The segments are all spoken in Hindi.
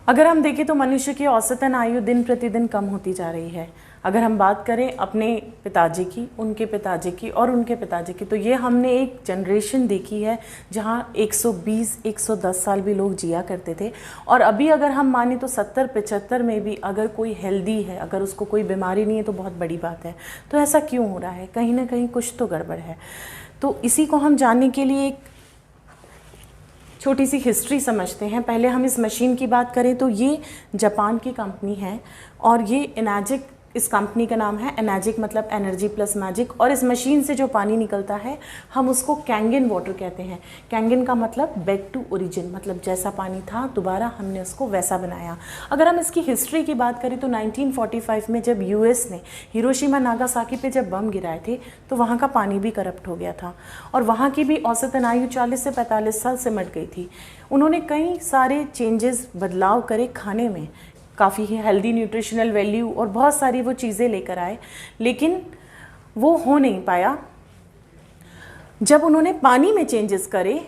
अगर हम देखें तो मनुष्य की औसतन आयु दिन प्रतिदिन कम होती जा रही है। अगर हम बात करें अपने पिताजी की, उनके पिताजी की और उनके पिताजी की, तो ये हमने एक जनरेशन देखी है जहाँ 120 110 साल भी लोग जिया करते थे। और अभी अगर हम माने तो 70-75 में भी अगर कोई हेल्दी है, अगर उसको कोई बीमारी नहीं है तो बहुत बड़ी बात है। तो ऐसा क्यों हो रहा है? कहीं ना कहीं कुछ तो गड़बड़ है। तो इसी को हम जानने के लिए एक छोटी सी हिस्ट्री समझते हैं। पहले हम इस मशीन की बात करें तो ये जापान की कंपनी है और ये एनर्जिक, इस कंपनी का नाम है एनर्जिक, मतलब एनर्जी प्लस मैजिक। और इस मशीन से जो पानी निकलता है हम उसको कैंगन वाटर कहते हैं। कैंगन का मतलब बैक टू ओरिजिन, मतलब जैसा पानी था दोबारा हमने उसको वैसा बनाया। अगर हम इसकी हिस्ट्री की बात करें तो 1945 में जब यूएस ने हिरोशिमा नागासाकी पे जब बम गिराए थे तो वहाँ का पानी भी करप्ट हो गया था और वहाँ की भी औसतन आयु 40 से 45 साल सिमट गई थी। उन्होंने कई सारे चेंजेस, बदलाव करे खाने में, काफ़ी हेल्दी न्यूट्रिशनल वैल्यू और बहुत सारी वो चीज़ें लेकर आए, लेकिन वो हो नहीं पाया। जब उन्होंने पानी में चेंजेस करे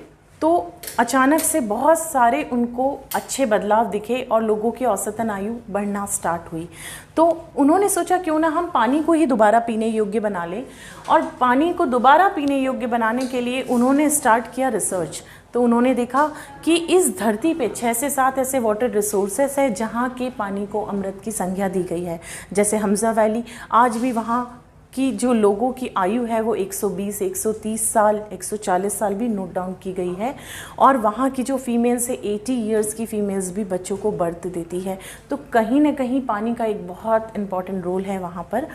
तो अचानक से बहुत सारे उनको अच्छे बदलाव दिखे और लोगों की औसतन आयु बढ़ना स्टार्ट हुई। तो उन्होंने सोचा क्यों ना हम पानी को ही दोबारा पीने योग्य बना लें। और पानी को दोबारा पीने योग्य बनाने के लिए उन्होंने स्टार्ट किया रिसर्च। तो उन्होंने देखा कि इस धरती पे 6 से 7 ऐसे वाटर रिसोर्सेस है जहाँ के पानी को अमृत की संज्ञा दी गई है। जैसे हमजा वैली, आज भी वहाँ की जो लोगों की आयु है वो 120, 130 साल, 140 साल भी नोट डाउन की गई है। और वहाँ की जो फीमेल्स है 80 इयर्स की फीमेल्स भी बच्चों को बर्थ देती है। तो कहीं ना कहीं पानी का एक बहुत इम्पॉर्टेंट रोल है वहाँ पर।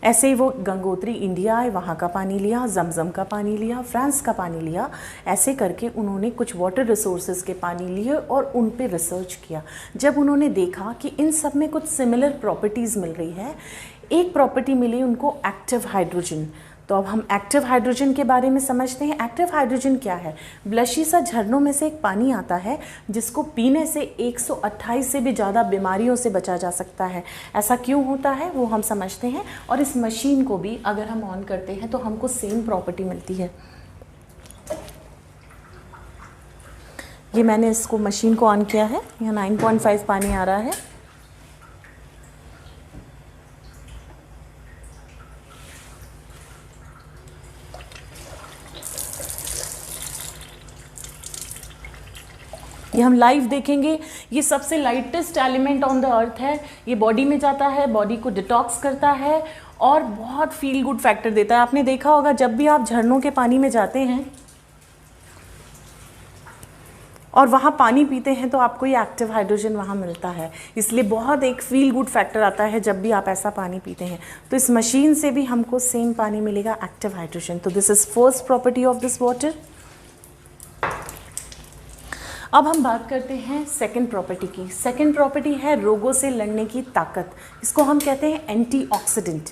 ऐसे ही वो गंगोत्री इंडिया आए, वहाँ का पानी लिया, जमजम का पानी लिया, फ्रांस का पानी लिया। ऐसे करके उन्होंने कुछ वाटर रिसोर्सेज के पानी लिए और उन पे रिसर्च किया। जब उन्होंने देखा कि इन सब में कुछ सिमिलर प्रॉपर्टीज़ मिल रही है, एक प्रॉपर्टी मिली उनको एक्टिव हाइड्रोजन। तो अब हम एक्टिव हाइड्रोजन के बारे में समझते हैं। एक्टिव हाइड्रोजन क्या है? ब्लशी सा झरनों में से एक पानी आता है जिसको पीने से 128 से भी ज़्यादा बीमारियों से बचा जा सकता है। ऐसा क्यों होता है वो हम समझते हैं। और इस मशीन को भी अगर हम ऑन करते हैं तो हमको सेम प्रॉपर्टी मिलती है। ये मैंने इसको मशीन को ऑन किया है, यहाँ 9.5 पानी आ रहा है। ये हम लाइव देखेंगे। ये सबसे lightest element on the earth है। ये बॉडी में जाता है, बॉडी को डिटॉक्स करता है और बहुत फील गुड फैक्टर देता है। आपने देखा होगा जब भी आप झरनों के पानी में जाते हैं और वहाँ पानी पीते हैं तो आपको ये एक्टिव हाइड्रोजन वहाँ मिलता है, इसलिए बहुत एक फील गुड फैक्टर आता है जब भी आप ऐसा पानी पीते हैं। तो इस मशीन से भी हमको सेम पानी मिलेगा, एक्टिव हाइड्रोजन। तो this is first property of this water. अब हम बात करते हैं सेकंड प्रॉपर्टी की। सेकंड प्रॉपर्टी है रोगों से लड़ने की ताकत। इसको हम कहते हैं एंटीऑक्सीडेंट,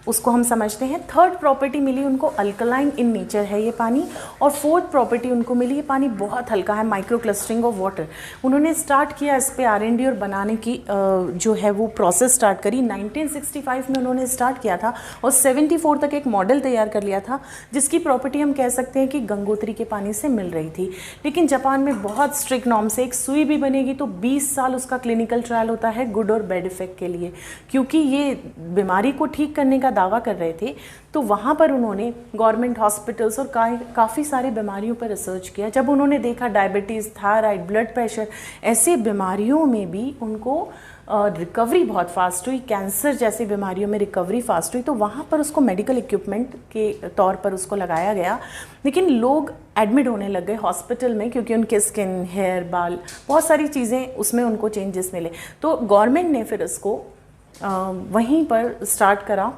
उसको हम समझते हैं। थर्ड प्रॉपर्टी मिली उनको अल्कलाइन इन नेचर है ये पानी। और फोर्थ प्रॉपर्टी उनको मिली, ये पानी बहुत हल्का है, माइक्रो क्लस्टरिंग ऑफ वाटर। उन्होंने स्टार्ट किया इस पे R&D और बनाने की जो है वो प्रोसेस स्टार्ट करी। 1965 में उन्होंने स्टार्ट किया था और 74 तक एक मॉडल तैयार कर लिया था जिसकी प्रॉपर्टी हम कह सकते हैं कि गंगोत्री के पानी से मिल रही थी। लेकिन जापान में बहुत स्ट्रिक्ट नॉर्म से एक सुई भी बनेगी तो 20 साल उसका क्लिनिकल ट्रायल होता है गुड और बैड इफेक्ट के लिए, क्योंकि ये बीमारी को ठीक करने का दावा कर रहे थे। तो वहाँ पर उन्होंने गवर्नमेंट हॉस्पिटल्स और काफ़ी सारी बीमारियों पर रिसर्च किया। जब उन्होंने देखा डायबिटीज़, थायराइड, ब्लड प्रेशर, ऐसे बीमारियों में भी उनको रिकवरी बहुत फास्ट हुई, कैंसर जैसी बीमारियों में रिकवरी फास्ट हुई, तो वहाँ पर उसको मेडिकल इक्विपमेंट के तौर पर उसको लगाया गया। लेकिन लोग एडमिट होने लग गए हॉस्पिटल में क्योंकि उनके स्किन, हेयर, बाल, बहुत सारी चीज़ें उसमें उनको चेंजेस मिले। तो गवर्नमेंट ने फिर इसको वहीं पर स्टार्ट करा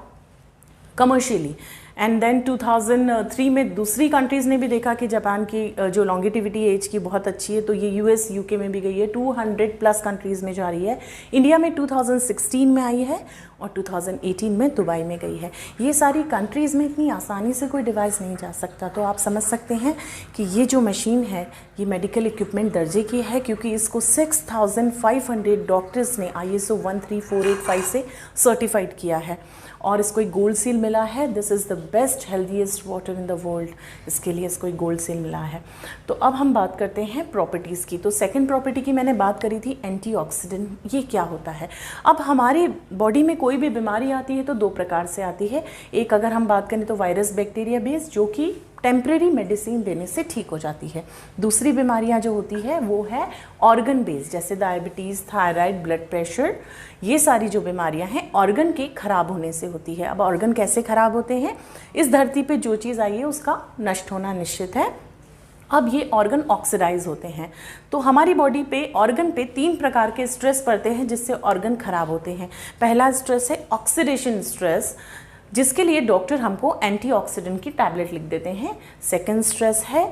कमर्शियली। एंड देन 2003 में दूसरी कंट्रीज़ ने भी देखा कि जापान की जो लॉन्गेटिविटी एज की बहुत अच्छी है, तो ये US, UK में भी गई है, 200+ कंट्रीज़ में जा रही है। इंडिया में 2016 में आई है और 2018 में दुबई में गई है। ये सारी कंट्रीज़ में इतनी आसानी से कोई डिवाइस नहीं जा सकता। तो आप समझ सकते हैं कि ये जो मशीन है ये मेडिकल इक्विपमेंट दर्जे की है, क्योंकि इसको 6500 डॉक्टर्स ने ISO 13485 से सर्टिफाइड किया है और इसको एक गोल्ड सील मिला है। This is the best healthiest water in the world, इसके लिए इसको एक गोल्ड सील मिला है। तो अब हम बात करते हैं प्रॉपर्टीज़ की। तो सेकंड प्रॉपर्टी की मैंने बात करी थी एंटीऑक्सीडेंट। ये क्या होता है? अब हमारी बॉडी में कोई भी बीमारी आती है तो दो प्रकार से आती है। एक अगर हम बात करें तो वायरस बैक्टीरिया बेस्ड, जो कि टेम्परेरी मेडिसिन देने से ठीक हो जाती है। दूसरी बीमारियां जो होती है वो है ऑर्गन बेस्ड, जैसे डायबिटीज़, थायराइड, ब्लड प्रेशर। ये सारी जो बीमारियां हैं ऑर्गन के खराब होने से होती है। अब ऑर्गन कैसे खराब होते हैं? इस धरती पे जो चीज़ आई है उसका नष्ट होना निश्चित है। अब ये ऑर्गन ऑक्सीडाइज होते हैं। तो हमारी बॉडी पे ऑर्गन पे 3 प्रकार के स्ट्रेस पड़ते हैं जिससे ऑर्गन खराब होते हैं। पहला स्ट्रेस है ऑक्सीडेशन स्ट्रेस, जिसके लिए डॉक्टर हमको एंटीऑक्सीडेंट की टैबलेट लिख देते हैं। सेकंड स्ट्रेस है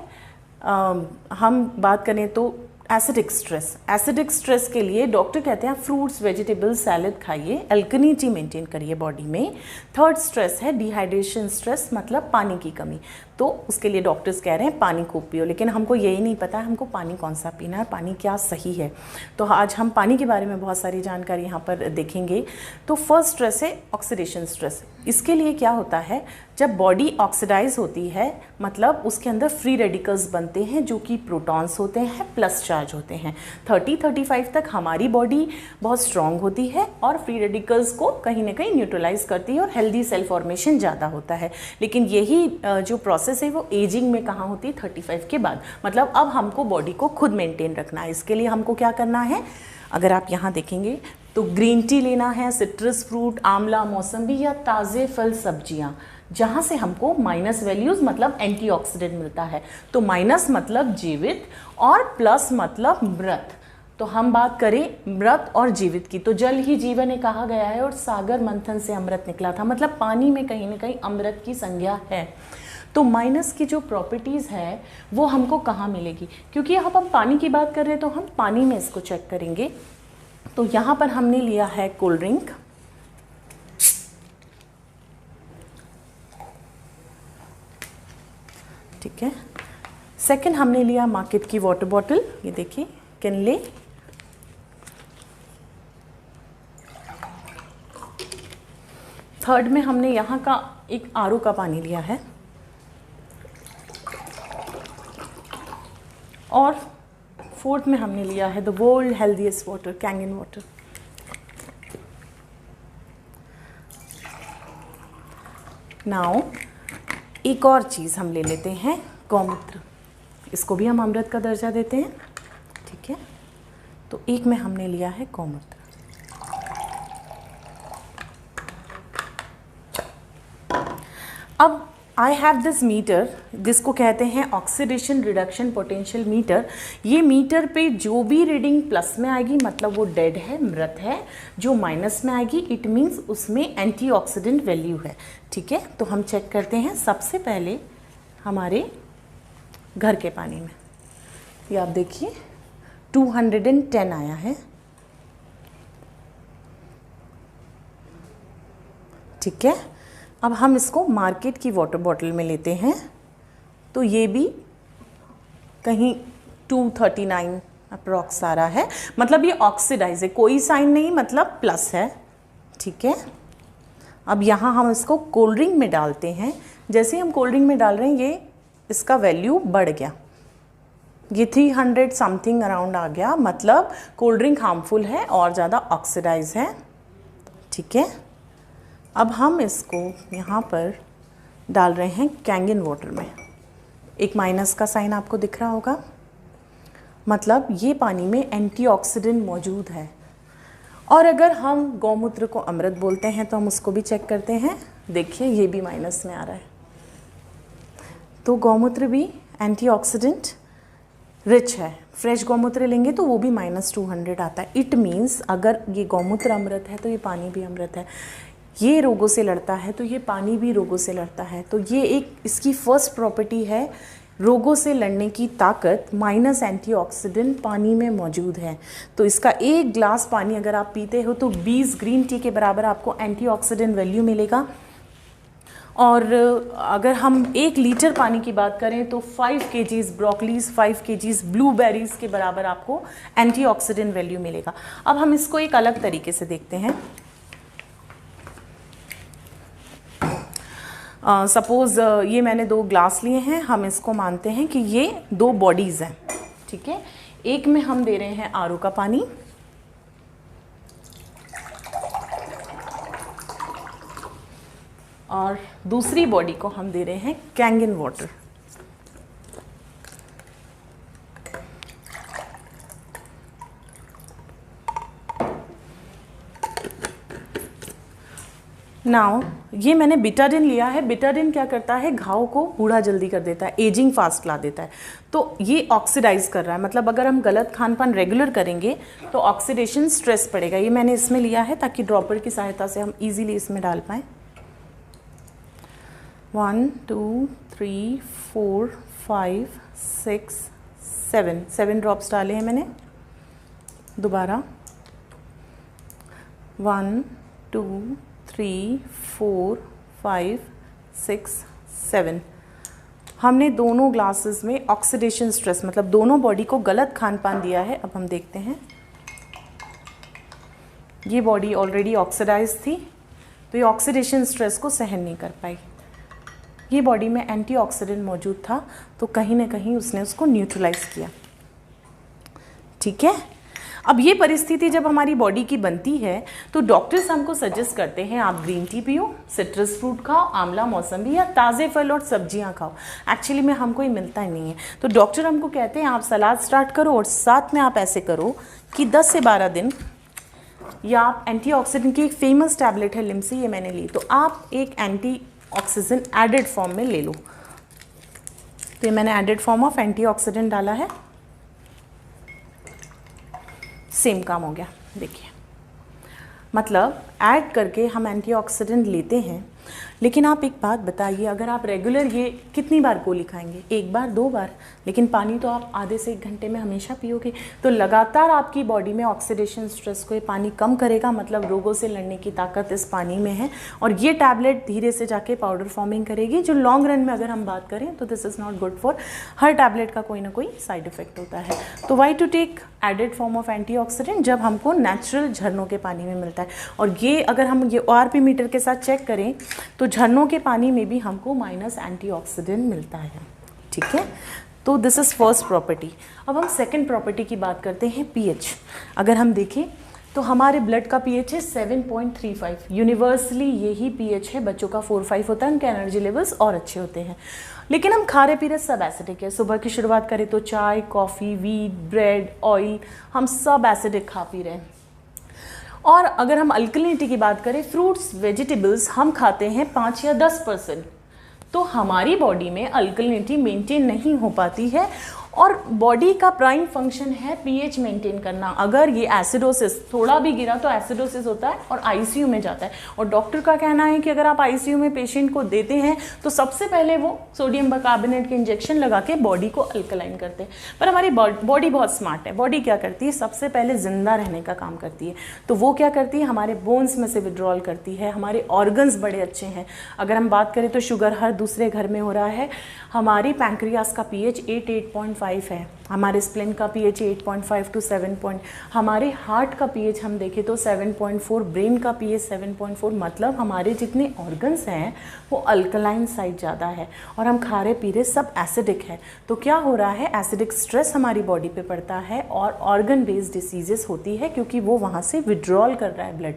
हम बात करें तो एसिडिक स्ट्रेस। एसिडिक स्ट्रेस के लिए डॉक्टर कहते हैं फ्रूट्स, वेजिटेबल्स, सैलेड खाइए, अल्कलिनिटी मेंटेन करिए बॉडी में। थर्ड स्ट्रेस है डिहाइड्रेशन स्ट्रेस, मतलब पानी की कमी। तो उसके लिए डॉक्टर्स कह रहे हैं पानी खूब पियो, लेकिन हमको यही नहीं पता है हमको पानी कौन सा पीना है, पानी क्या सही है। तो आज हम पानी के बारे में बहुत सारी जानकारी यहाँ पर देखेंगे। तो फर्स्ट स्ट्रेस है ऑक्सीडेशन स्ट्रेस। इसके लिए क्या होता है, जब बॉडी ऑक्सीडाइज होती है मतलब उसके अंदर फ्री रेडिकल्स बनते हैं जो कि प्रोटॉन्स होते हैं, प्लस चार्ज होते हैं। 30-35 तक हमारी बॉडी बहुत स्ट्रांग होती है और फ्री रेडिकल्स को कहीं ना कहीं न्यूट्रलाइज करती है और हेल्दी सेल फॉर्मेशन ज़्यादा होता है। लेकिन यही जो प्रोसेस है वो एजिंग में कहाँ होती है? 35 के बाद। मतलब अब हमको बॉडी को खुद मेंटेन रखना है। इसके लिए हमको क्या करना है? अगर आप यहाँ देखेंगे तो ग्रीन टी लेना है, सिट्रस फ्रूट, आंवला, मौसम्बी या ताज़े फल सब्जियाँ, जहाँ से हमको माइनस वैल्यूज़ मतलब एंटीऑक्सीडेंट मिलता है। तो माइनस मतलब जीवित और प्लस मतलब मृत। तो हम बात करें मृत और जीवित की, तो जल ही जीवन है कहा गया है और सागर मंथन से अमृत निकला था, मतलब पानी में कहीं ना कहीं अमृत की संज्ञा है। तो माइनस की जो प्रॉपर्टीज़ है वो हमको कहाँ मिलेगी? क्योंकि अब हम पानी की बात कर रहे हैं तो हम पानी में इसको चेक करेंगे। तो यहाँ पर हमने लिया है कोल्ड ड्रिंक, ठीक है। सेकंड हमने लिया मार्केट की वाटर बॉटल, ये देखिए किनले। थर्ड में हमने यहाँ का एक आरओ का पानी लिया है और फोर्थ में हमने लिया है the world healthiest water, Kangen water. Now एक और चीज़ हम ले लेते हैं, गौमूत्र। इसको भी हम अमृत का दर्जा देते हैं, ठीक है। तो एक में हमने लिया है गौमूत्र। अब आई हैव दिस मीटर, जिसको कहते हैं ऑक्सीडेशन रिडक्शन पोटेंशियल मीटर। ये मीटर पे जो भी रीडिंग प्लस में आएगी मतलब वो डेड है, मृत है। जो माइनस में आएगी इट मीन्स उसमें एंटीऑक्सीडेंट वैल्यू है, ठीक है। तो हम चेक करते हैं सबसे पहले हमारे घर के पानी में। ये आप देखिए 210 आया है, ठीक है। अब हम इसको मार्केट की वाटर बॉटल में लेते हैं तो ये भी कहीं 239 अप्रॉक्स आ रहा है, मतलब ये ऑक्सीडाइज है, कोई साइन नहीं, मतलब प्लस है, ठीक है। अब यहाँ हम इसको कोल्ड ड्रिंक में डालते हैं। जैसे हम कोल्ड ड्रिंक में डाल रहे हैं ये इसका वैल्यू बढ़ गया, ये 300 समथिंग अराउंड आ गया, मतलब कोल्ड ड्रिंक हार्मफुल है और ज़्यादा ऑक्सीडाइज है, ठीक है। अब हम इसको यहाँ पर डाल रहे हैं कैंगन वाटर में। एक माइनस का साइन आपको दिख रहा होगा, मतलब ये पानी में एंटीऑक्सीडेंट मौजूद है। और अगर हम गौमूत्र को अमृत बोलते हैं तो हम उसको भी चेक करते हैं। देखिए ये भी माइनस में आ रहा है, तो गौमूत्र भी एंटीऑक्सीडेंट रिच है। फ्रेश गौमूत्र लेंगे तो वो भी -200 आता है। इट मीन्स अगर ये गौमूत्र अमृत है तो ये पानी भी अमृत है। ये रोगों से लड़ता है तो ये पानी भी रोगों से लड़ता है। तो ये एक इसकी फर्स्ट प्रॉपर्टी है, रोगों से लड़ने की ताकत माइनस एंटीऑक्सीडेंट पानी में मौजूद है। तो इसका एक ग्लास पानी अगर आप पीते हो तो 20 ग्रीन टी के बराबर आपको एंटीऑक्सीडेंट वैल्यू मिलेगा। और अगर हम 1 लीटर पानी की बात करें तो 5 kgs ब्रोकलीज, 5 kgs ब्लूबेरीज के बराबर आपको एंटीऑक्सीडेंट वैल्यू मिलेगा। अब हम इसको एक अलग तरीके से देखते हैं। सपोज़ ये मैंने 2 ग्लास लिए हैं, हम इसको मानते हैं कि ये 2 बॉडीज़ हैं, ठीक है। एक में हम दे रहे हैं आरओ का पानी, और दूसरी बॉडी को हम दे रहे हैं कैंगन वाटर। नाउ ये मैंने बिटाडिन लिया है। बिटाडिन क्या करता है, घाव को बूढ़ा जल्दी कर देता है, एजिंग फास्ट ला देता है। तो ये ऑक्सीडाइज कर रहा है, मतलब अगर हम गलत खान पान रेगुलर करेंगे तो ऑक्सीडेशन स्ट्रेस पड़ेगा। ये मैंने इसमें लिया है ताकि ड्रॉपर की सहायता से हम इजीली इसमें डाल पाएँ। 1 2 3 4 5 6 7 ड्रॉप्स डाले हैं मैंने। दोबारा 1 2 3 4 5 6 7। हमने दोनों ग्लासेस में ऑक्सीडेशन स्ट्रेस, मतलब दोनों बॉडी को गलत खान पान दिया है। अब हम देखते हैं, ये बॉडी ऑलरेडी ऑक्सीडाइज थी तो ये ऑक्सीडेशन स्ट्रेस को सहन नहीं कर पाई। ये बॉडी में एंटीऑक्सीडेंट मौजूद था तो कहीं ना कहीं उसने उसको न्यूट्रलाइज किया, ठीक है। अब ये परिस्थिति जब हमारी बॉडी की बनती है तो डॉक्टर्स हमको सजेस्ट करते हैं आप ग्रीन टी पियो, सिट्रस फ्रूट खाओ, आंवला मौसमी या ताज़े फल और सब्जियां खाओ। एक्चुअली में हमको ये मिलता ही नहीं है, तो डॉक्टर हमको कहते हैं आप सलाद स्टार्ट करो और साथ में आप ऐसे करो कि 10 से 12 दिन, या आप एंटीऑक्सीडेंट की एक फेमस टैबलेट है लिम्सी, ये मैंने ली, तो आप एक एंटीऑक्सीडेंट एडेड फॉर्म में ले लो। तो ये मैंने एडेड फॉर्म ऑफ एंटीऑक्सीडेंट डाला है, सेम काम हो गया। देखिए, मतलब ऐड करके हम एंटीऑक्सीडेंट लेते हैं। लेकिन आप एक बात बताइए, अगर आप रेगुलर ये कितनी बार गोली खाएंगे, 1 बार 2 बार, लेकिन पानी तो आप आधे से 1 घंटे में हमेशा पियोगे। तो लगातार आपकी बॉडी में ऑक्सीडेशन स्ट्रेस को ये पानी कम करेगा, मतलब रोगों से लड़ने की ताकत इस पानी में है। और ये टैबलेट धीरे से जाके पाउडर फॉर्मिंग करेगी, जो लॉन्ग रन में अगर हम बात करें तो this is not good for, हर टैबलेट का कोई ना कोई साइड इफेक्ट होता है। तो why to take added form of antioxidant जब हमको नेचुरल झरनों के पानी में मिलता है। और ये अगर हम ये ORP मीटर के साथ चेक करें तो झरनों के पानी में भी हमको माइनस एंटीऑक्सीडेंट मिलता है, ठीक है। तो दिस इज़ फर्स्ट प्रॉपर्टी। अब हम सेकंड प्रॉपर्टी की बात करते हैं, पीएच। अगर हम देखें तो हमारे ब्लड का पीएच है 7.35। यूनिवर्सली यही पीएच है, बच्चों का 4-5 होता है, उनके एनर्जी लेवल्स और अच्छे होते हैं। लेकिन हम खा रहे पी रहे सब एसिडिक है। सुबह की शुरुआत करें तो चाय, कॉफ़ी, वीट, ब्रेड, ऑयल, हम सब एसिडिक खा पी रहे हैं। और अगर हम अल्कलिनिटी की बात करें, फ्रूट्स, वेजिटेबल्स हम खाते हैं 5 या 10%, तो हमारी बॉडी में अल्कलिनिटी मेंटेन नहीं हो पाती है। और बॉडी का प्राइम फंक्शन है पीएच मेंटेन करना। अगर ये एसिडोसिस थोड़ा भी गिरा तो एसिडोसिस होता है और आईसीयू में जाता है। और डॉक्टर का कहना है कि अगर आप आईसीयू में पेशेंट को देते हैं तो सबसे पहले वो सोडियम बाइकार्बोनेट के इंजेक्शन लगा के बॉडी को अल्कलाइन करते हैं। पर हमारी बॉडी बहुत स्मार्ट है। बॉडी क्या करती है, सबसे पहले जिंदा रहने का काम करती है। तो वो क्या करती है, हमारे बोन्स में से विड्रॉल करती है। हमारे ऑर्गन्स बड़े अच्छे हैं। अगर हम बात करें तो शुगर हर दूसरे घर में हो रहा है। हमारी पैंक्रियास का पीएच 8.5 है। हमारे स्प्लेन का पीएच 8.5 to 7. हमारे हार्ट का पीएच हम देखें तो 7.4, ब्रेन का पीएच 7.4। मतलब हमारे जितने ऑर्गन्स हैं वो अल्कलाइन साइड ज़्यादा है और हम खा रहे पी रहे सब एसिडिक है। तो क्या हो रहा है, एसिडिक स्ट्रेस हमारी बॉडी पे पड़ता है और ऑर्गन बेस्ड डिसीजेस होती है, क्योंकि वो वहाँ से विड्रॉल कर रहा है ब्लड।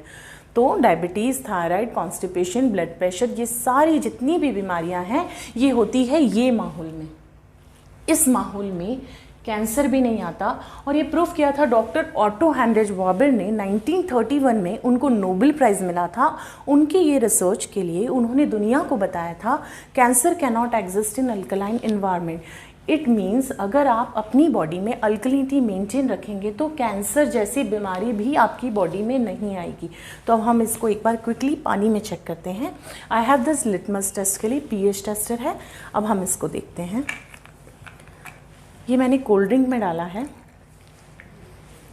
तो diabetes, thyroid, constipation, blood pressure, ये सारी जितनी भी बीमारियां हैं ये होती है ये माहौल में। इस माहौल में कैंसर भी नहीं आता। और ये प्रूफ किया था डॉक्टर ऑटो हेनरिच वॉबर ने 1931 में। उनको नोबेल प्राइज़ मिला था उनकी ये रिसर्च के लिए। उन्होंने दुनिया को बताया था cancer can not exist in alkaline environment. It means अगर आप अपनी बॉडी में अल्कलिनिटी मेंटेन रखेंगे तो कैंसर जैसी बीमारी भी आपकी बॉडी में नहीं आएगी। तो अब हम इसको एक बार क्विकली पानी में चेक करते हैं। I have this litmus test के लिए पीएच टेस्टर है। अब हम इसको देखते हैं। ये मैंने कोल्ड ड्रिंक में डाला है,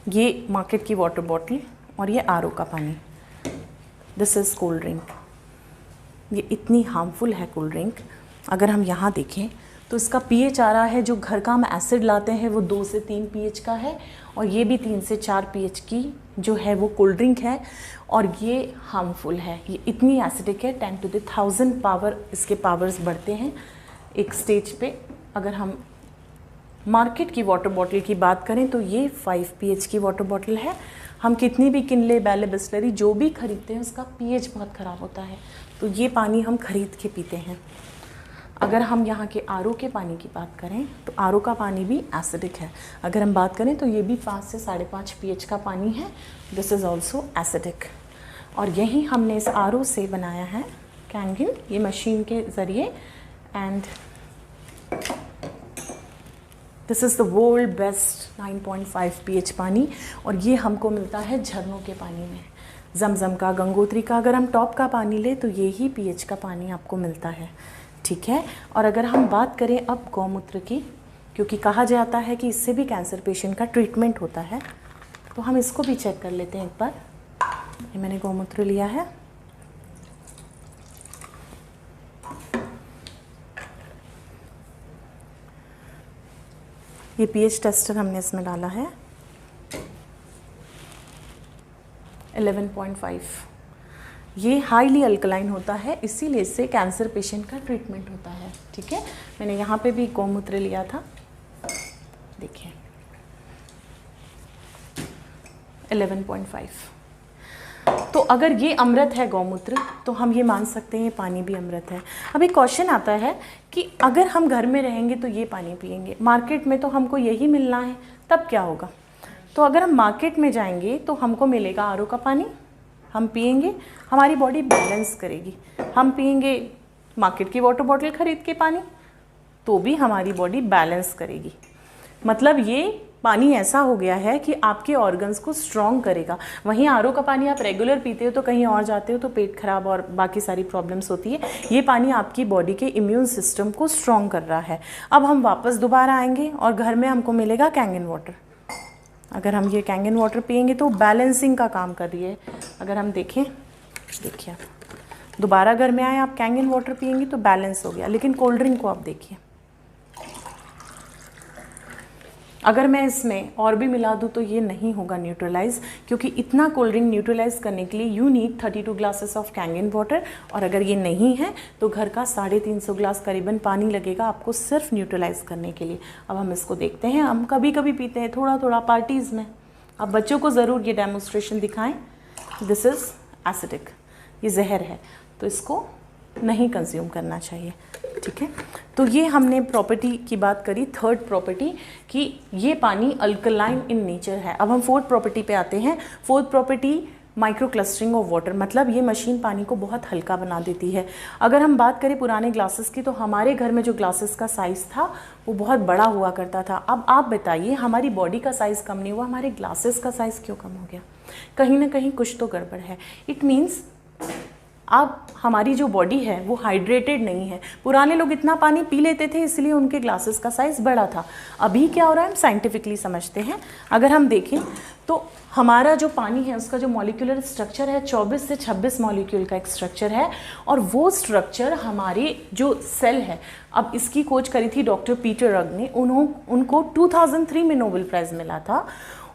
ये मार्केट की वाटर बॉटल और ये आरओ का पानी। This is cold drink. ये इतनी हार्मफुल है कोल्ड ड्रिंक। अगर हम यहाँ देखें तो इसका pH आ रहा है, जो घर का हम एसिड लाते हैं वो 2 से 3 pH का है, और ये भी 3 से 4 pH की जो है वो कोल्ड ड्रिंक है, और ये हार्मफुल है, ये इतनी एसिडिक है, 10 to the 1000 पावर इसके पावर्स बढ़ते हैं एक स्टेज पे। अगर हम मार्केट की वाटर बॉटल की बात करें तो ये 5 pH की वाटर बॉटल है। हम कितनी भी किनले, बैले, बिस्लरी जो भी खरीदते हैं उसका pH बहुत ख़राब होता है, तो ये पानी हम खरीद के पीते हैं। अगर हम यहाँ के आरओ के पानी की बात करें तो आरओ का पानी भी एसिडिक है। अगर हम बात करें तो ये भी 5 से 5.5 pH का पानी है, दिस इज़ ऑल्सो एसिडिक। और यही हमने इस आरओ से बनाया है कैंगिन, ये मशीन के ज़रिए, and this is the world best 9.5 pH पानी, और ये हमको मिलता है झरनों के पानी में, जमजम का, गंगोत्री का। अगर हम टॉप का पानी ले तो यही pH का पानी आपको मिलता है, ठीक है। और अगर हम बात करें अब गौमूत्र की, क्योंकि कहा जाता है कि इससे भी कैंसर पेशेंट का ट्रीटमेंट होता है, तो हम इसको भी चेक कर लेते हैं एक बार। ये मैंने गौमूत्र लिया है, ये pH टेस्टर हमने इसमें डाला है 11.5। ये हाईली अल्कलाइन होता है, इसीलिए इससे कैंसर पेशेंट का ट्रीटमेंट होता है, ठीक है। मैंने यहाँ पे भी गौमूत्र लिया था, देखिए 11.5। तो अगर ये अमृत है गौमूत्र, तो हम ये मान सकते हैं ये पानी भी अमृत है। अब एक क्वेश्चन आता है कि अगर हम घर में रहेंगे तो ये पानी पिएंगे, मार्केट में तो हमको यही मिलना है, तब क्या होगा? तो अगर हम मार्केट में जाएंगे तो हमको मिलेगा आरओ का पानी, हम पिएंगे, हमारी बॉडी बैलेंस करेगी। हम पिएंगे मार्केट की वाटर बॉटल खरीद के पानी, तो भी हमारी बॉडी बैलेंस करेगी। मतलब ये पानी ऐसा हो गया है कि आपके ऑर्गन्स को स्ट्रॉन्ग करेगा। वहीं आरओ का पानी आप रेगुलर पीते हो तो कहीं और जाते हो तो पेट खराब और बाकी सारी प्रॉब्लम्स होती है। ये पानी आपकी बॉडी के इम्यून सिस्टम को स्ट्रॉन्ग कर रहा है। अब हम वापस दोबारा आएंगे और घर में हमको मिलेगा कैंगिन वाटर। अगर हम ये कैंगिन वाटर पिएंगे तो बैलेंसिंग का काम कर रही है। अगर हम देखें, देखिए दोबारा घर में आए, आप कैंगिन वाटर पिएंगे तो बैलेंस हो गया। लेकिन कोल्ड ड्रिंक को आप देखिए, अगर मैं इसमें और भी मिला दूँ तो ये नहीं होगा न्यूट्रलाइज, क्योंकि इतना कोल्ड ड्रिंक न्यूट्रलाइज करने के लिए you need 32 glasses of Kangen water. और अगर ये नहीं है तो घर का 350 ग्लास करीबन पानी लगेगा आपको सिर्फ न्यूट्रलाइज करने के लिए। अब हम इसको देखते हैं, हम कभी कभी पीते हैं थोड़ा थोड़ा पार्टीज़ में। अब बच्चों को ज़रूर ये डेमोन्स्ट्रेशन दिखाएं। दिस इज़ एसिडिक, ये जहर है, तो इसको नहीं कंज्यूम करना चाहिए, ठीक है। तो ये हमने प्रॉपर्टी की बात करी, थर्ड प्रॉपर्टी कि ये पानी अल्कलाइन इन नेचर है। अब हम फोर्थ प्रॉपर्टी पे आते हैं। Fourth property micro clustering of water, मतलब ये मशीन पानी को बहुत हल्का बना देती है। अगर हम बात करें पुराने ग्लासेस की, तो हमारे घर में जो ग्लासेस का साइज़ था वो बहुत बड़ा हुआ करता था। अब आप बताइए, हमारी बॉडी का साइज़ कम नहीं हुआ, हमारे ग्लासेस का साइज़ क्यों कम हो गया? कहीं ना कहीं कुछ तो गड़बड़ है। इट मीन्स अब हमारी जो बॉडी है वो हाइड्रेटेड नहीं है। पुराने लोग इतना पानी पी लेते थे इसलिए उनके ग्लासेस का साइज़ बड़ा था। अभी क्या हो रहा है, हम साइंटिफिकली समझते हैं। अगर हम देखें तो हमारा जो पानी है उसका जो मॉलिक्यूलर स्ट्रक्चर है 24 से 26 मॉलिक्यूल का एक स्ट्रक्चर है, और वो स्ट्रक्चर हमारी जो सेल है, अब इसकी खोज करी थी डॉक्टर पीटर रग ने। उनको 2003 में नोबेल प्राइज़ मिला था।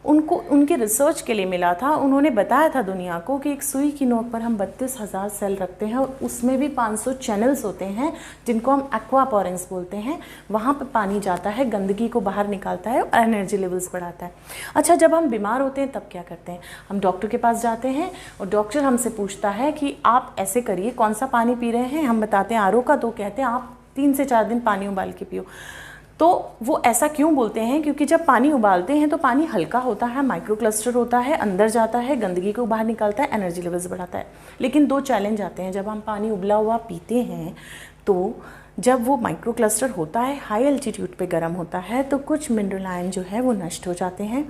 उनको उनके रिसर्च के लिए मिला था। उन्होंने बताया था दुनिया को कि एक सुई की नोक पर हम 32,000 सेल रखते हैं और उसमें भी 500 चैनल्स होते हैं जिनको हम एक्वापोरेंस बोलते हैं। वहाँ पर पानी जाता है, गंदगी को बाहर निकालता है और एनर्जी लेवल्स बढ़ाता है। अच्छा, जब हम बीमार होते हैं तब क्या करते हैं? हम डॉक्टर के पास जाते हैं और डॉक्टर हमसे पूछता है कि आप ऐसे करिए, कौन सा पानी पी रहे हैं? हम बताते हैं आरओ का, तो कहते हैं आप 3 से 4 दिन पानी उबाल के पियो। तो वो ऐसा क्यों बोलते हैं? क्योंकि जब पानी उबालते हैं तो पानी हल्का होता है, माइक्रो क्लस्टर होता है, अंदर जाता है, गंदगी को बाहर निकालता है, एनर्जी लेवल्स बढ़ाता है। लेकिन 2 चैलेंज आते हैं जब हम पानी उबला हुआ पीते हैं। तो जब वो माइक्रो क्लस्टर होता है, हाई एल्टीट्यूड पे गर्म होता है, तो कुछ मिनरल आयन जो है वो नष्ट हो जाते हैं।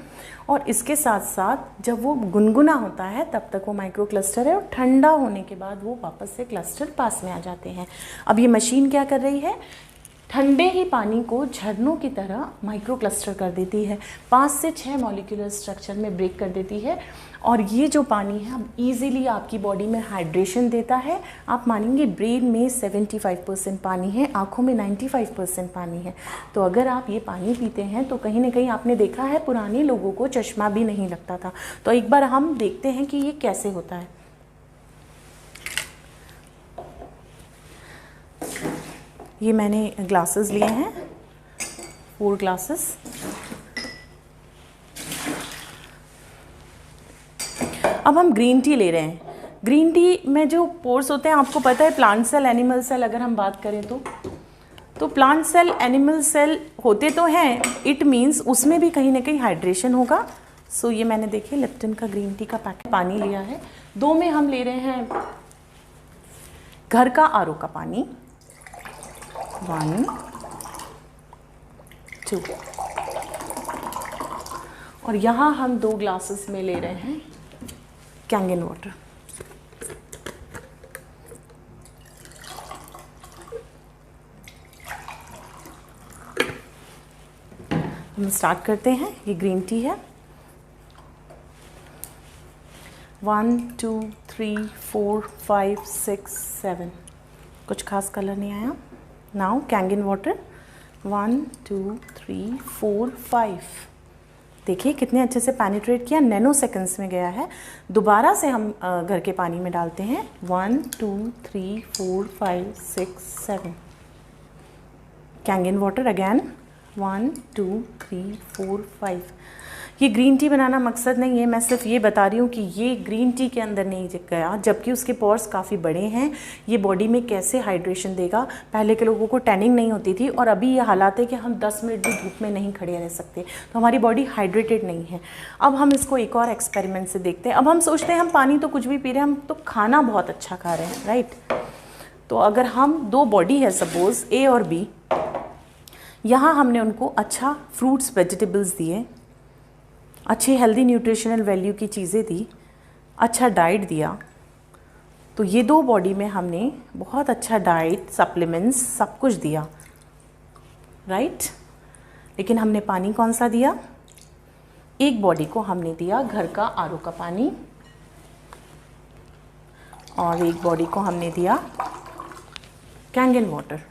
और इसके साथ साथ जब वो गुनगुना होता है तब तक वो माइक्रो क्लस्टर है, और ठंडा होने के बाद वो वापस से क्लस्टर पास में आ जाते हैं। अब ये मशीन क्या कर रही है? ठंडे ही पानी को झरनों की तरह माइक्रो क्लस्टर कर देती है, 5 से 6 मॉलिक्यूलर स्ट्रक्चर में ब्रेक कर देती है। और ये जो पानी है अब ईज़िली आपकी बॉडी में हाइड्रेशन देता है। आप मानेंगे ब्रेन में 75% पानी है, आँखों में 95% पानी है। तो अगर आप ये पानी पीते हैं तो कहीं ना कहीं आपने देखा है पुराने लोगों को चश्मा भी नहीं लगता था। तो एक बार हम देखते हैं कि ये कैसे होता है। ये मैंने ग्लासेस लिए हैं, 4 ग्लासेस। अब हम ग्रीन टी ले रहे हैं। ग्रीन टी में जो पोर्स होते हैं आपको पता है, प्लांट सेल, एनिमल सेल अगर हम बात करें तो प्लांट सेल, एनिमल सेल होते तो हैं, इट मीन्स उसमें भी कहीं ना कहीं हाइड्रेशन होगा। सो ये मैंने देखिए लिप्टन का ग्रीन टी का पैकेट पानी लिया है। 2 में हम ले रहे हैं घर का आरओ का पानी, 1 2, और यहाँ हम 2 ग्लासेस में ले रहे हैं कैंगन वाटर। हम स्टार्ट करते हैं। ये ग्रीन टी है। 1 2 3 4 5 6 7, कुछ खास कलर नहीं आया। नाउ कैंगन वाटर 1 2 3 4 5, देखिए कितने अच्छे से पेनिट्रेट किया, नैनो सेकंड्स में गया है। दोबारा से हम घर के पानी में डालते हैं 1 2 3 4 5 6 7, कैंगन वाटर अगैन 1 2 3 4 5। ये ग्रीन टी बनाना मकसद नहीं है, मैं सिर्फ ये बता रही हूँ कि ये ग्रीन टी के अंदर नहीं गया, जबकि उसके पोर्स काफ़ी बड़े हैं। ये बॉडी में कैसे हाइड्रेशन देगा। पहले के लोगों को टैनिंग नहीं होती थी और अभी ये हालात है कि हम 10 मिनट भी धूप में नहीं खड़े रह सकते, तो हमारी बॉडी हाइड्रेटेड नहीं है। अब हम इसको एक और एक्सपेरिमेंट से देखते हैं। अब हम सोचते हैं हम पानी तो कुछ भी पी रहे हैं, हम तो खाना बहुत अच्छा खा रहे हैं, राइट। तो अगर हम 2 बॉडी है सपोज ए और बी, यहाँ हमने उनको अच्छा फ्रूट्स वेजिटेबल्स दिए, अच्छी हेल्दी न्यूट्रिशनल वैल्यू की चीज़ें दी, अच्छा डाइट दिया, तो ये 2 बॉडी में हमने बहुत अच्छा डाइट, सप्लीमेंट्स, सब कुछ दिया, राइट। लेकिन हमने पानी कौन सा दिया? एक बॉडी को हमने दिया घर का आरओ का पानी और एक बॉडी को हमने दिया कैंगन वाटर।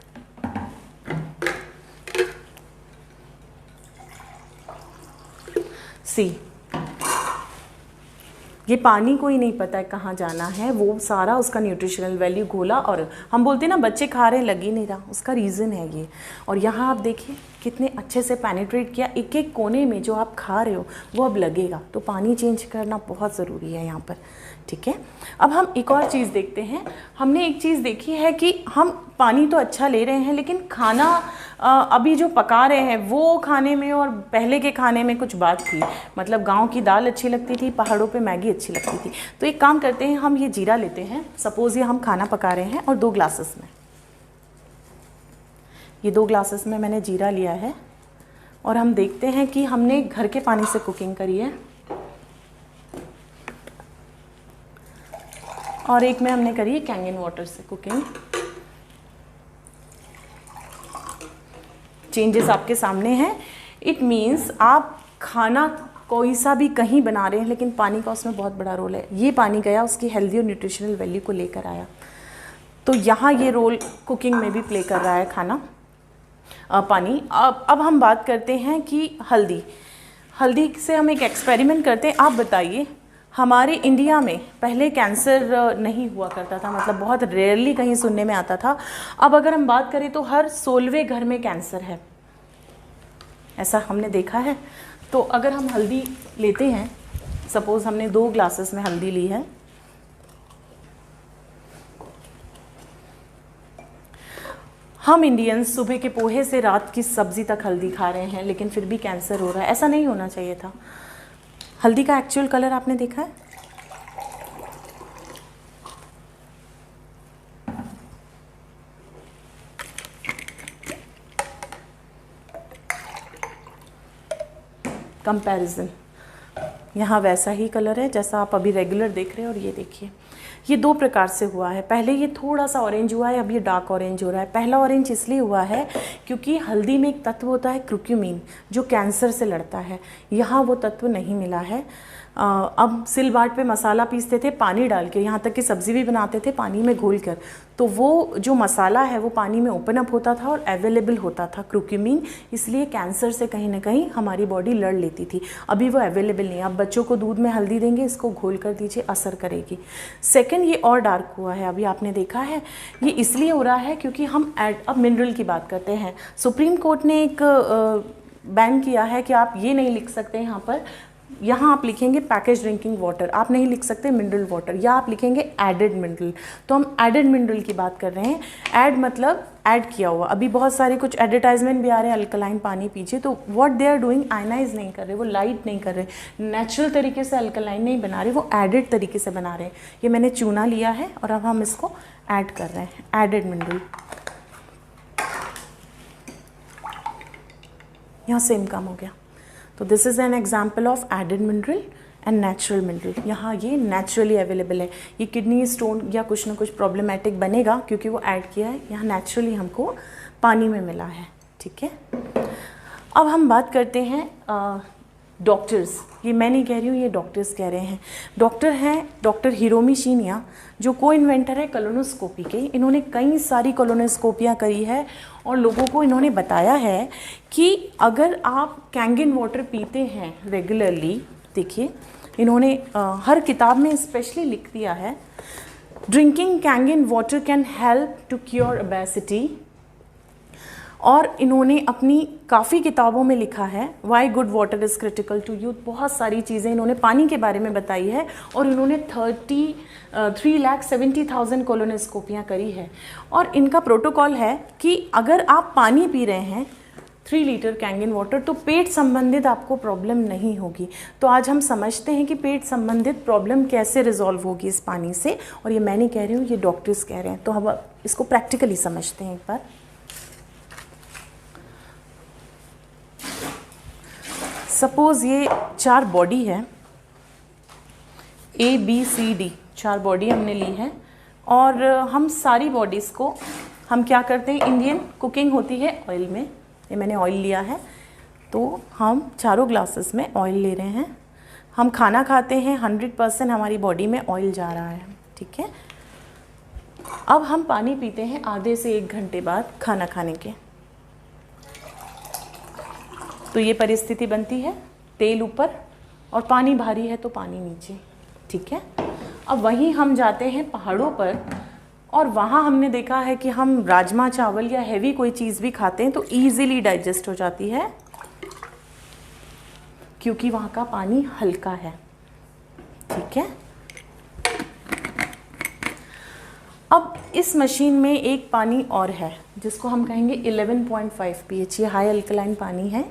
सी, ये पानी को ही नहीं पता है कहाँ जाना है, वो सारा उसका न्यूट्रिशनल वैल्यू घोला और हम बोलते हैं ना बच्चे खा रहे हैं लग ही नहीं रहा, उसका रीज़न है ये। और यहाँ आप देखिए कितने अच्छे से पेनिट्रेट किया, एक एक कोने में जो आप खा रहे हो वो अब लगेगा। तो पानी चेंज करना बहुत ज़रूरी है यहाँ पर, ठीक है। अब हम एक और चीज़ देखते हैं। हमने एक चीज़ देखी है कि हम पानी तो अच्छा ले रहे हैं, लेकिन खाना अभी जो पका रहे हैं वो खाने में और पहले के खाने में कुछ बात थी। मतलब गांव की दाल अच्छी लगती थी, पहाड़ों पे मैगी अच्छी लगती थी। तो एक काम करते हैं, हम ये जीरा लेते हैं, सपोज़ ये हम खाना पका रहे हैं और 2 ग्लासेस में, ये 2 ग्लासेस में मैंने जीरा लिया है और हम देखते हैं कि हमने घर के पानी से कुकिंग करी है और एक में हमने करी है कैंगन वाटर से कुकिंग। चेंजेस आपके सामने हैं। इट मीन्स आप खाना कोई सा भी कहीं बना रहे हैं, लेकिन पानी का उसमें बहुत बड़ा रोल है। ये पानी गया उसकी हेल्दी और न्यूट्रिशनल वैल्यू को लेकर आया, तो यहाँ ये रोल कुकिंग में भी प्ले कर रहा है खाना, पानी। अब हम बात करते हैं कि हल्दी से हम एक एक्सपेरिमेंट करते हैं। आप बताइए, हमारे इंडिया में पहले कैंसर नहीं हुआ करता था, मतलब बहुत रेयरली कहीं सुनने में आता था। अब अगर हम बात करें तो हर 16वें घर में कैंसर है, ऐसा हमने देखा है। तो अगर हम हल्दी लेते हैं, सपोज़ हमने 2 ग्लासेस में हल्दी ली है, हम इंडियंस सुबह के पोहे से रात की सब्ज़ी तक हल्दी खा रहे हैं, लेकिन फिर भी कैंसर हो रहा है। ऐसा नहीं होना चाहिए था। हल्दी का एक्चुअल कलर आपने देखा है? कंपैरिजन, यहाँ वैसा ही कलर है जैसा आप अभी रेगुलर देख रहे हैं। और ये देखिए, ये दो प्रकार से हुआ है। पहले ये थोड़ा सा ऑरेंज हुआ है, अब ये डार्क ऑरेंज हो रहा है। पहला ऑरेंज इसलिए हुआ है क्योंकि हल्दी में एक तत्व होता है क्रुक्यूमिन, जो कैंसर से लड़ता है। यहाँ वो तत्व नहीं मिला है। अब सिलबाट पे मसाला पीसते थे पानी डाल के, यहाँ तक कि सब्ज़ी भी बनाते थे पानी में घोल कर, तो वो जो मसाला है वो पानी में ओपन अप होता था और अवेलेबल होता था क्रुक्यूमिन, इसलिए कैंसर से कहीं ना कहीं हमारी बॉडी लड़ लेती थी। अभी वो अवेलेबल नहीं है। अब बच्चों को दूध में हल्दी देंगे, इसको घोल कर दीजिए, असर करेगी। सेकंड, ये और डार्क हुआ है, अभी आपने देखा है। ये इसलिए हो रहा है क्योंकि हम अब मिनरल की बात करते हैं। सुप्रीम कोर्ट ने एक बैन किया है कि आप ये नहीं लिख सकते यहाँ पर, यहाँ आप लिखेंगे पैकेज ड्रिंकिंग वाटर, आप नहीं लिख सकते मिनरल वाटर, या आप लिखेंगे एडेड मिनरल। तो हम एडेड मिनरल की बात कर रहे हैं। ऐड मतलब ऐड किया हुआ। अभी बहुत सारे कुछ एडवर्टाइजमेंट भी आ रहे हैं, अल्कलाइन पानी पीजिए, तो what they are doing, ionize नहीं कर रहे, वो लाइट नहीं कर रहे, नेचुरल तरीके से अल्कलाइन नहीं बना रहे, वो एडेड तरीके से बना रहे हैं। ये मैंने चूना लिया है और अब हम इसको ऐड कर रहे हैं, एडेड मिनरल। यहाँ सेम काम हो गया। तो this is an example of added mineral and natural mineral. यहाँ ये नेचुरली अवेलेबल है। ये किडनी स्टोन या कुछ ना कुछ प्रॉब्लमेटिक बनेगा क्योंकि वो ऐड किया है, यहाँ नेचुरली हमको पानी में मिला है। ठीक है, अब हम बात करते हैं डॉक्टर्स। ये मैं नहीं कह रही हूँ, ये डॉक्टर्स कह रहे हैं। डॉक्टर हैं डॉक्टर हिरोमी शिनिया, जो को इन्वेंटर है कोलोनोस्कोपी के। इन्होंने कई सारी कोलोनोस्कोपियाँ करी है और लोगों को इन्होंने बताया है कि अगर आप कैंगन वाटर पीते हैं रेगुलरली, देखिए इन्होंने हर किताब में स्पेशली लिख दिया है, drinking Kangen water can help to cure obesity. और इन्होंने अपनी काफ़ी किताबों में लिखा है why good water is critical to youth. बहुत सारी चीज़ें इन्होंने पानी के बारे में बताई है और इन्होंने 3,70,000 कोलोनोस्कोपियाँ करी है। और इनका प्रोटोकॉल है कि अगर आप पानी पी रहे हैं 3 लीटर कैंगन वाटर, तो पेट संबंधित आपको प्रॉब्लम नहीं होगी। तो आज हम समझते हैं कि पेट संबंधित प्रॉब्लम कैसे रिजॉल्व होगी इस पानी से। और ये मैं नहीं कह रही हूँ, ये डॉक्टर्स कह रहे हैं। तो हम इसको प्रैक्टिकली समझते हैं एक बार। सपोज ये 4 बॉडी है, ABCD 4 बॉडी हमने ली है। और हम सारी बॉडीज़ को हम क्या करते हैं, इंडियन कुकिंग होती है ऑयल में। ये मैंने ऑयल लिया है, तो हम चारों ग्लासेस में ऑयल ले रहे हैं। हम खाना खाते हैं, 100% हमारी बॉडी में ऑयल जा रहा है। ठीक है, अब हम पानी पीते हैं आधे से 1 घंटे बाद खाना खाने के। तो ये परिस्थिति बनती है, तेल ऊपर और पानी भारी है तो पानी नीचे। ठीक है, अब वहीं हम जाते हैं पहाड़ों पर और वहाँ हमने देखा है कि हम राजमा चावल या हैवी कोई चीज़ भी खाते हैं तो ईजिली डाइजेस्ट हो जाती है, क्योंकि वहाँ का पानी हल्का है। ठीक है, अब इस मशीन में एक पानी और है जिसको हम कहेंगे 11.5 pH। ये हाई अल्कलाइन पानी है।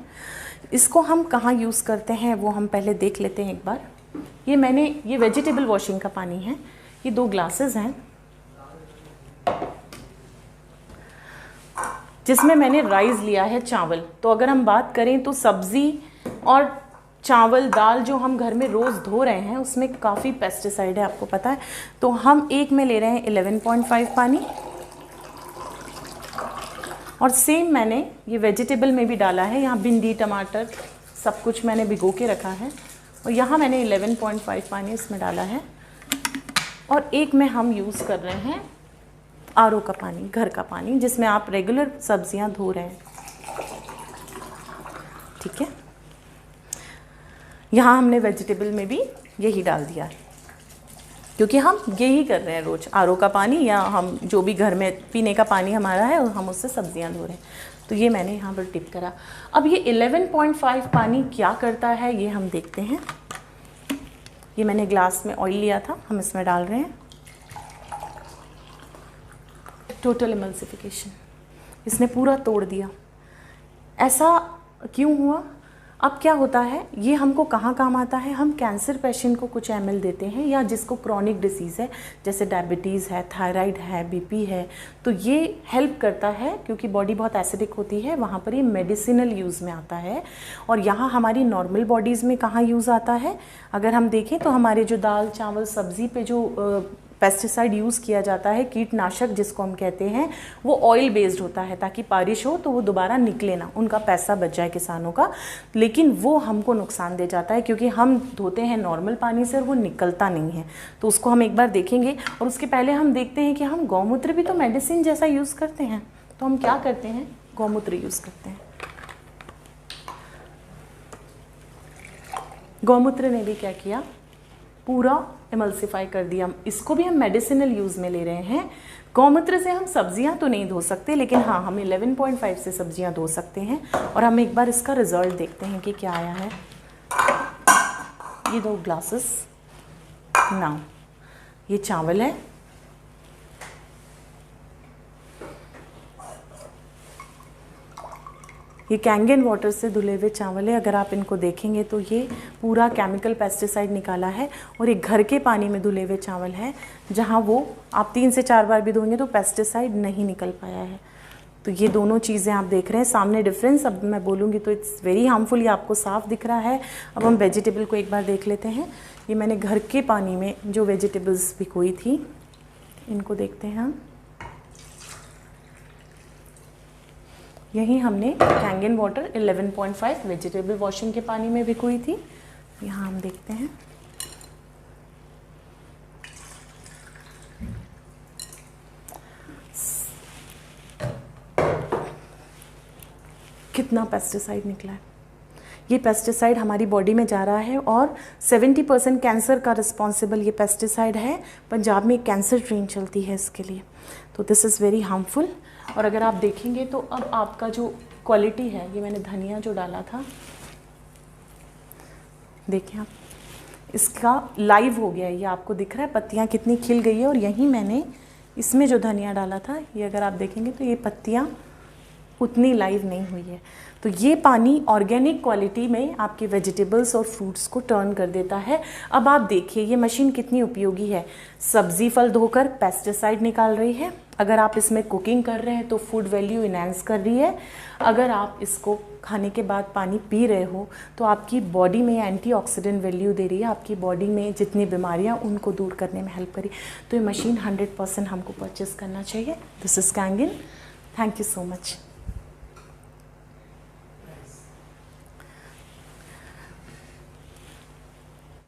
इसको हम कहाँ यूज़ करते हैं वो हम पहले देख लेते हैं एक बार। ये वेजिटेबल वॉशिंग का पानी है। ये 2 ग्लासेस हैं जिसमें मैंने राइस लिया है, चावल। तो अगर हम बात करें तो सब्ज़ी और चावल दाल जो हम घर में रोज़ धो रहे हैं उसमें काफ़ी पेस्टिसाइड है, आपको पता है। तो हम एक में ले रहे हैं 11.5 पानी। और सेम मैंने ये वेजिटेबल में भी डाला है, यहाँ भिंडी टमाटर सब कुछ मैंने भिगो के रखा है और यहाँ मैंने 11.5 पानी इसमें डाला है। और एक में हम यूज़ कर रहे हैं RO का पानी, घर का पानी, जिसमें आप रेगुलर सब्जियां धो रहे हैं। ठीक है, यहाँ हमने वेजिटेबल में भी यही डाल दिया है क्योंकि हम यही कर रहे हैं रोज़, RO का पानी या हम जो भी घर में पीने का पानी हमारा है हम उससे सब्जियां धो रहे हैं। तो ये मैंने यहाँ पर टिप करा। अब ये 11.5 पानी क्या करता है ये हम देखते हैं। ये मैंने ग्लास में ऑयल लिया था, हम इसमें डाल रहे हैं। टोटल इमल्सिफिकेशन, इसने पूरा तोड़ दिया। ऐसा क्यों हुआ? अब क्या होता है, ये हमको कहाँ काम आता है, हम कैंसर पेशेंट को कुछ ml देते हैं, या जिसको क्रॉनिक डिसीज़ है जैसे डायबिटीज़ है, थायराइड है, बीपी है, तो ये हेल्प करता है क्योंकि बॉडी बहुत एसिडिक होती है, वहाँ पर ये मेडिसिनल यूज़ में आता है। और यहाँ हमारी नॉर्मल बॉडीज़ में कहाँ यूज़ आता है, अगर हम देखें तो हमारे जो दाल चावल सब्ज़ी पे जो पेस्टिसाइड यूज़ किया जाता है, कीटनाशक जिसको हम कहते हैं, वो ऑयल बेस्ड होता है ताकि बारिश हो तो वो दोबारा निकले ना, उनका पैसा बच जाए किसानों का, लेकिन वो हमको नुकसान दे जाता है क्योंकि हम धोते हैं नॉर्मल पानी से और वो निकलता नहीं है। तो उसको हम एक बार देखेंगे, और उसके पहले हम देखते हैं कि हम गौमूत्र भी तो मेडिसिन जैसा यूज़ करते हैं, तो हम क्या करते हैं, गौमूत्र यूज़ करते हैं। गौमूत्र ने भी क्या किया, पूरा एमल्सिफाई कर दिया। इसको भी हम मेडिसिनल यूज़ में ले रहे हैं। गौमूत्र से हम सब्जियां तो नहीं धो सकते, लेकिन हाँ हम 11.5 से सब्जियां धो सकते हैं। और हम एक बार इसका रिजल्ट देखते हैं कि क्या आया है। ये 2 ग्लासेस नाउ, ये चावल है, ये कैंगन वाटर से धुले हुए चावल है। अगर आप इनको देखेंगे तो ये पूरा केमिकल पेस्टिसाइड निकाला है, और ये घर के पानी में धुले हुए चावल है जहाँ वो आप 3 से 4 बार भी धोएंगे तो पेस्टिसाइड नहीं निकल पाया है। तो ये दोनों चीज़ें आप देख रहे हैं सामने डिफरेंस। अब मैं बोलूँगी तो इट्स वेरी हार्मफुल, ये आपको साफ दिख रहा है। अब हम वेजिटेबल को एक बार देख लेते हैं। ये मैंने घर के पानी में जो वेजिटेबल्स भिगोई थी, इनको देखते हैं हम। यही हमने कैंगन वाटर 11.5 वेजिटेबल वॉशिंग के पानी में भिगोई थी। यहाँ हम देखते हैं, कितना पेस्टिसाइड निकला है। ये पेस्टिसाइड हमारी बॉडी में जा रहा है, और 70% कैंसर का रिस्पॉन्सिबल ये पेस्टिसाइड है। पंजाब में कैंसर ट्रेन चलती है इसके लिए, तो दिस इज़ वेरी हार्मफुल। और अगर आप देखेंगे तो अब आपका जो क्वालिटी है, ये मैंने धनिया जो डाला था, देखिए आप, इसका लाइव हो गया है, ये आपको दिख रहा है पत्तियाँ कितनी खिल गई है। और यहीं मैंने इसमें जो धनिया डाला था, ये अगर आप देखेंगे तो ये पत्तियाँ उतनी लाइव नहीं हुई है। तो ये पानी ऑर्गेनिक क्वालिटी में आपके वेजिटेबल्स और फ्रूट्स को टर्न कर देता है। अब आप देखिए ये मशीन कितनी उपयोगी है। सब्जी फल धोकर पेस्टिसाइड निकाल रही है। अगर आप इसमें कुकिंग कर रहे हैं तो फूड वैल्यू इनहेंस कर रही है। अगर आप इसको खाने के बाद पानी पी रहे हो तो आपकी बॉडी में एंटीऑक्सीडेंट वैल्यू दे रही है, आपकी बॉडी में जितनी बीमारियां उनको दूर करने में हेल्प करी। तो ये मशीन 100% हमको परचेस करना चाहिए। This is Kangen. Thank you so much.